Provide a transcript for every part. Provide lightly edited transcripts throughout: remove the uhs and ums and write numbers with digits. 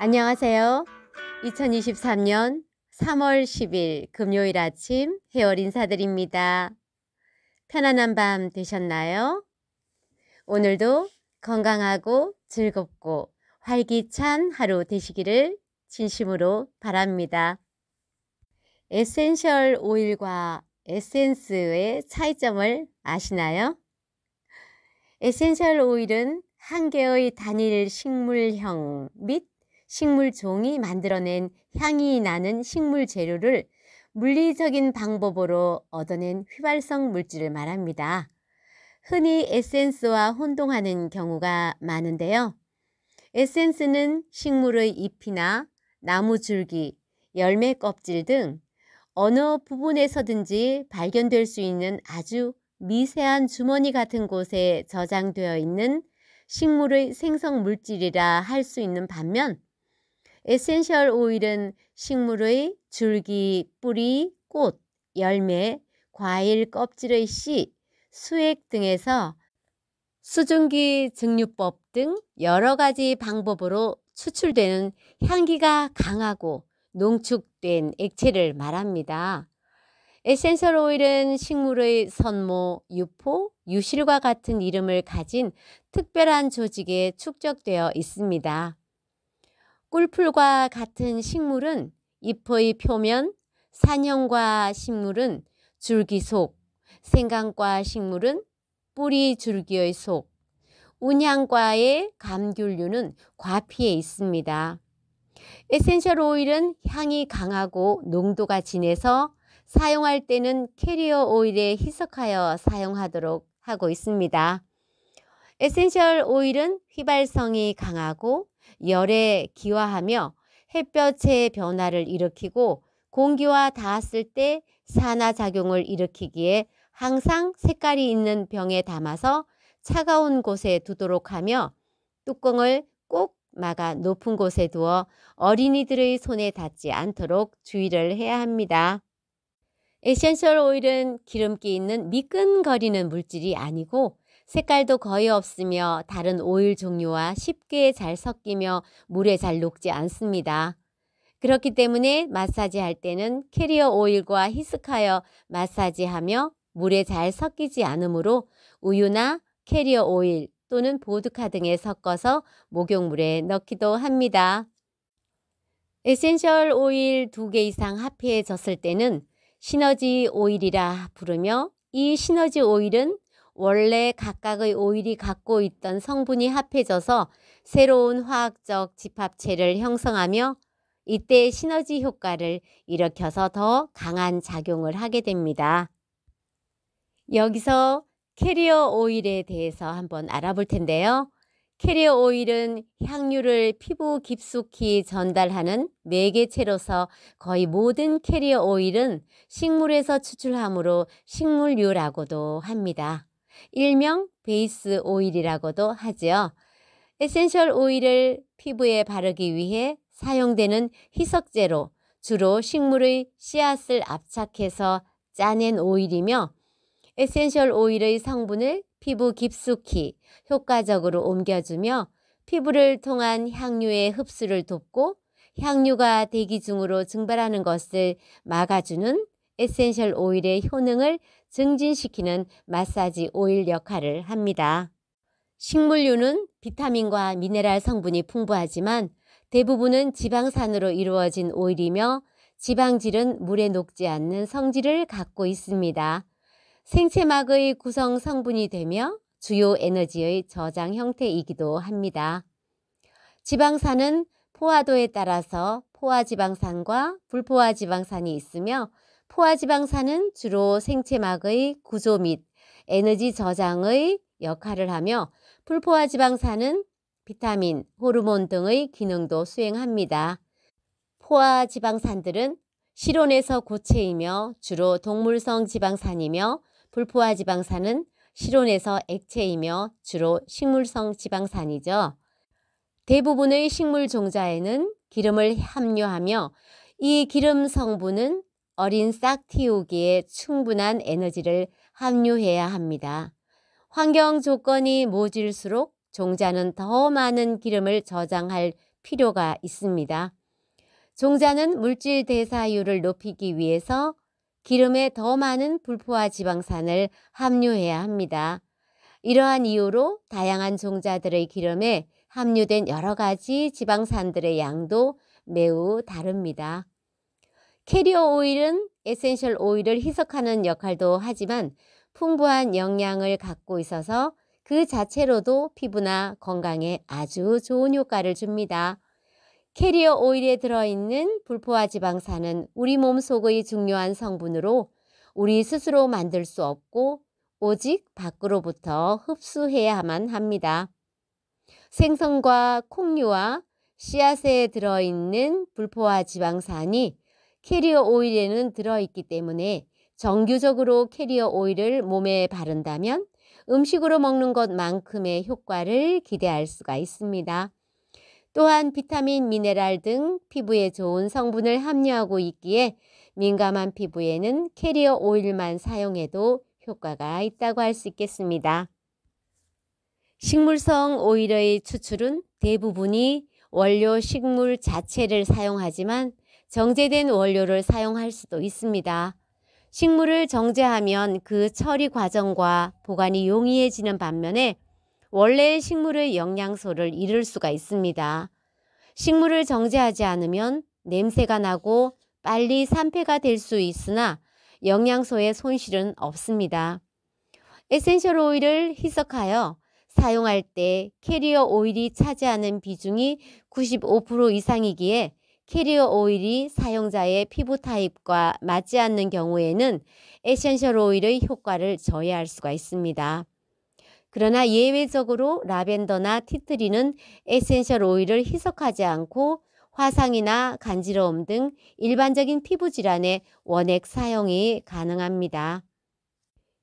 안녕하세요. 2023년 3월 10일 금요일 아침 혜월 인사드립니다. 편안한 밤 되셨나요? 오늘도 건강하고 즐겁고 활기찬 하루 되시기를 진심으로 바랍니다. 에센셜 오일과 에센스의 차이점을 아시나요? 에센셜 오일은 한 개의 단일 식물형 및 식물종이 만들어낸 향이 나는 식물 재료를 물리적인 방법으로 얻어낸 휘발성 물질을 말합니다. 흔히 에센스와 혼동하는 경우가 많은데요. 에센스는 식물의 잎이나 나무 줄기, 열매 껍질 등 어느 부분에서든지 발견될 수 있는 아주 미세한 주머니 같은 곳에 저장되어 있는 식물의 생성 물질이라 할 수 있는 반면, 에센셜 오일은 식물의 줄기, 뿌리, 꽃, 열매, 과일 껍질의 씨, 수액 등에서 수증기 증류법 등 여러 가지 방법으로 추출되는 향기가 강하고 농축된 액체를 말합니다. 에센셜 오일은 식물의 선모, 유포, 유실과 같은 이름을 가진 특별한 조직에 축적되어 있습니다. 꿀풀과 같은 식물은 잎의 표면, 산형과 식물은 줄기 속, 생강과 식물은 뿌리 줄기의 속, 운향과의 감귤류는 과피에 있습니다. 에센셜 오일은 향이 강하고 농도가 진해서 사용할 때는 캐리어 오일에 희석하여 사용하도록 하고 있습니다. 에센셜 오일은 휘발성이 강하고 열에 기화하며 햇볕의 변화를 일으키고 공기와 닿았을 때 산화작용을 일으키기에 항상 색깔이 있는 병에 담아서 차가운 곳에 두도록 하며 뚜껑을 꼭 막아 높은 곳에 두어 어린이들의 손에 닿지 않도록 주의를 해야 합니다. 에센셜 오일은 기름기 있는 미끈거리는 물질이 아니고 색깔도 거의 없으며 다른 오일 종류와 쉽게 잘 섞이며 물에 잘 녹지 않습니다. 그렇기 때문에 마사지할 때는 캐리어 오일과 희석하여 마사지하며 물에 잘 섞이지 않으므로 우유나 캐리어 오일 또는 보드카 등에 섞어서 목욕물에 넣기도 합니다. 에센셜 오일 2개 이상 합해졌을 때는 시너지 오일이라 부르며, 이 시너지 오일은 원래 각각의 오일이 갖고 있던 성분이 합해져서 새로운 화학적 집합체를 형성하며 이때 시너지 효과를 일으켜서 더 강한 작용을 하게 됩니다. 여기서 캐리어 오일에 대해서 한번 알아볼 텐데요. 캐리어 오일은 향유를 피부 깊숙이 전달하는 매개체로서 거의 모든 캐리어 오일은 식물에서 추출하므로 식물유라고도 합니다. 일명 베이스 오일이라고도 하죠. 에센셜 오일을 피부에 바르기 위해 사용되는 희석제로 주로 식물의 씨앗을 압착해서 짜낸 오일이며, 에센셜 오일의 성분을 피부 깊숙이 효과적으로 옮겨주며 피부를 통한 향유의 흡수를 돕고 향유가 대기 중으로 증발하는 것을 막아주는 에센셜 오일의 효능을 증진시키는 마사지 오일 역할을 합니다. 식물유는 비타민과 미네랄 성분이 풍부하지만 대부분은 지방산으로 이루어진 오일이며 지방질은 물에 녹지 않는 성질을 갖고 있습니다. 생체막의 구성 성분이 되며 주요 에너지의 저장 형태이기도 합니다. 지방산은 포화도에 따라서 포화지방산과 불포화지방산이 있으며, 포화지방산은 주로 생체막의 구조 및 에너지 저장의 역할을 하며 불포화지방산은 비타민, 호르몬 등의 기능도 수행합니다. 포화지방산들은 실온에서 고체이며 주로 동물성 지방산이며, 불포화지방산은 실온에서 액체이며 주로 식물성 지방산이죠. 대부분의 식물 종자에는 기름을 함유하며 이 기름 성분은 어린 싹 틔우기에 충분한 에너지를 함유해야 합니다. 환경 조건이 모질수록 종자는 더 많은 기름을 저장할 필요가 있습니다. 종자는 물질 대사율을 높이기 위해서 기름에 더 많은 불포화 지방산을 함유해야 합니다. 이러한 이유로 다양한 종자들의 기름에 함유된 여러 가지 지방산들의 양도 매우 다릅니다. 캐리어 오일은 에센셜 오일을 희석하는 역할도 하지만 풍부한 영양을 갖고 있어서 그 자체로도 피부나 건강에 아주 좋은 효과를 줍니다. 캐리어 오일에 들어있는 불포화 지방산은 우리 몸속의 중요한 성분으로 우리 스스로 만들 수 없고 오직 밖으로부터 흡수해야만 합니다. 생선과 콩류와 씨앗에 들어있는 불포화 지방산이 캐리어 오일에는 들어있기 때문에 정규적으로 캐리어 오일을 몸에 바른다면 음식으로 먹는 것만큼의 효과를 기대할 수가 있습니다. 또한 비타민, 미네랄 등 피부에 좋은 성분을 함유하고 있기에 민감한 피부에는 캐리어 오일만 사용해도 효과가 있다고 할 수 있겠습니다. 식물성 오일의 추출은 대부분이 원료 식물 자체를 사용하지만 정제된 원료를 사용할 수도 있습니다. 식물을 정제하면 그 처리 과정과 보관이 용이해지는 반면에 원래의 식물의 영양소를 잃을 수가 있습니다. 식물을 정제하지 않으면 냄새가 나고 빨리 산패가 될 수 있으나 영양소의 손실은 없습니다. 에센셜 오일을 희석하여 사용할 때 캐리어 오일이 차지하는 비중이 95% 이상이기에 캐리어 오일이 사용자의 피부 타입과 맞지 않는 경우에는 에센셜 오일의 효과를 저해할 수가 있습니다. 그러나 예외적으로 라벤더나 티트리는 에센셜 오일을 희석하지 않고 화상이나 간지러움 등 일반적인 피부 질환에 원액 사용이 가능합니다.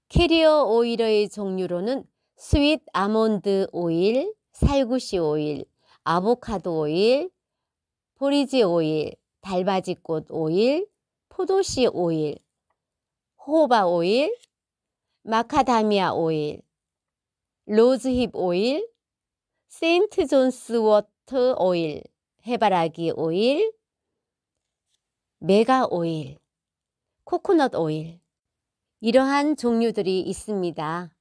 캐리어 오일의 종류로는 스윗 아몬드 오일, 살구씨 오일, 아보카도 오일, 보리지 오일, 달바지꽃 오일, 포도씨 오일, 호호바 오일, 마카다미아 오일, 로즈힙 오일, 세인트 존스 워터 오일, 해바라기 오일, 메가 오일, 코코넛 오일 이러한 종류들이 있습니다.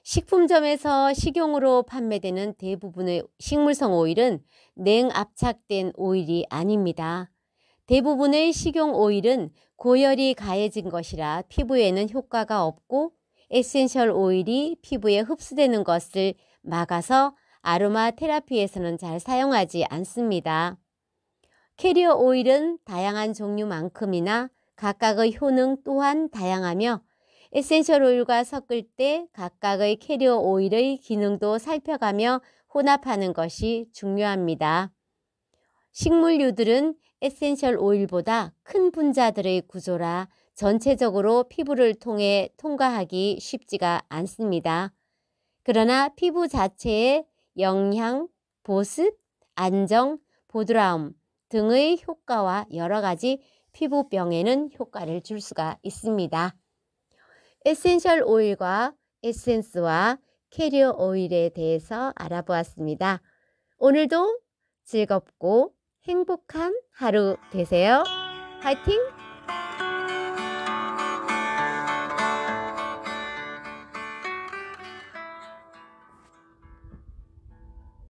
식품점에서 식용으로 판매되는 대부분의 식물성 오일은 냉압착된 오일이 아닙니다. 대부분의 식용 오일은 고열이 가해진 것이라 피부에는 효과가 없고 에센셜 오일이 피부에 흡수되는 것을 막아서 아로마 테라피에서는 잘 사용하지 않습니다. 캐리어 오일은 다양한 종류만큼이나 각각의 효능 또한 다양하며 에센셜 오일과 섞을 때 각각의 캐리어 오일의 기능도 살펴가며 혼합하는 것이 중요합니다. 식물류들은 에센셜 오일보다 큰 분자들의 구조라 전체적으로 피부를 통해 통과하기 쉽지가 않습니다. 그러나 피부 자체의 영양, 보습, 안정, 보드라움 등의 효과와 여러 가지 피부병에는 효과를 줄 수가 있습니다. 에센셜 오일과 에센스와 캐리어 오일에 대해서 알아보았습니다. 오늘도 즐겁고 행복한 하루 되세요. 화이팅!